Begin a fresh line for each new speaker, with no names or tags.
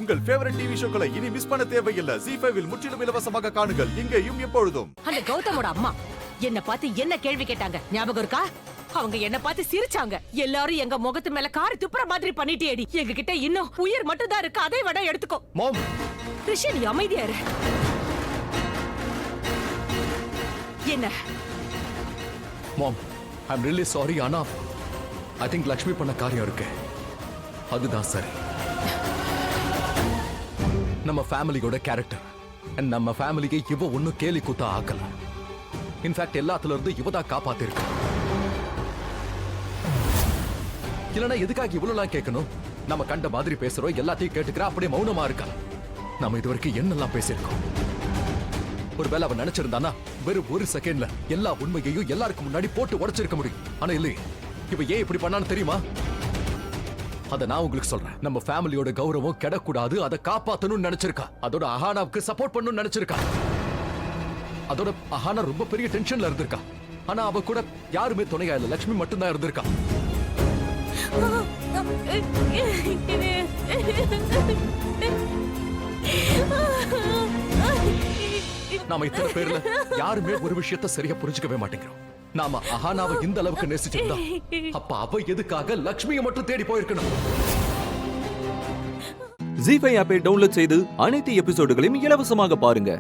உங்கள் favourite TV ஷோக்களை இனி miss பண்ண தேவையில்லை. ZEE5 இல் முற்றிலும் இலவசமாக காணுங்கள். இங்கேயும் எப்பொழுதும்.
அந்த கௌதமோட அம்மா என்ன பார்த்து என்ன கேள்வி கேட்டாங்க ஞாபகம் இருக்கா? அவங்க என்ன பார்த்து சிரிச்சாங்க. எல்லாரும் எங்க முகத்து மேல காரி துப்புற மாதிரி பண்ணிட்டேடி. எங்க கிட்ட இன்னும் உயிர் மட்டும் தான் இருக்கு. அதை விட எடுத்துக்கோ.
மாம்,
ரிஷி நீ அமைதியா இரு. என்ன
மாம், ஐ அம் ரியலி சாரி. ஆனா ஐ திங்க் லக்ஷ்மி பண்ண காரியம் இருக்கு, அதுதான் சரி. நம்ம ஃபேமிலியோட கேரக்டர் அண்ட் நம்ம ஃபேமிலிக்கு இவ ஒன்னும் கேலி கூத்தா ஆக்கல. இன்ஃபேக்ட் எல்லாத்துல இருந்து இவதான் காப்பாத்திருக்கு. இல்லனா எதுக்காக இவ்வளவு கேட்கணும்? நம்ம கண்ட மாதிரி பேசுறோம், எல்லாத்தையும் கேட்டுக்கிறா, அப்படியே மௌனமா இருக்கா. நம்ம இது வரைக்கும் என்னெல்லாம் பேசியிருக்கோம். ஒருவேளை அவன் நினைச்சிருந்தானா வெறும் ஒரு செகண்ட்ல எல்லா உண்மையையும் எல்லாருக்கும் முன்னாடி போட்டு உடைச்சிருக்க முடியும். ஆனா இல்லையே, இவ ஏன் இப்படி பண்ணான்னு தெரியுமா? அத நான் உங்களுக்கு சொல்றேன். நம்ம ஃபேமிலியோட கௌரவம் கெடக்கூடாது, அதை காப்பாத்தணும்னு நினைச்சிருக்கா. அதோட அஹானாவுக்கு சப்போர்ட் பண்ணணும்னு நினைச்சிருக்கா. அதோட அஹானா ரொம்ப பெரிய டென்ஷன்ல இருந்திருக்கா. ஆனா அவ கூட யாருமே துணையா இல்ல, லட்சுமி மட்டும்தான் இருந்திருக்கா. நாம இத்தனை பேர்ல யாருமே ஒரு விஷயத்தை சரியா புரிஞ்சுக்கவே மாட்டேங்கிறோம். நாம அஹானாவை இந்த அளவுக்கு நேசிச்சிருந்தா அப்ப அவ எதுக்காக லட்சுமியை மட்டும் தேடி போயிருக்கணும்?
ZEE5 ஆப்பை டவுன்லோட் செய்து அனைத்து எபிசோடுகளையும் இலவசமாக பாருங்க.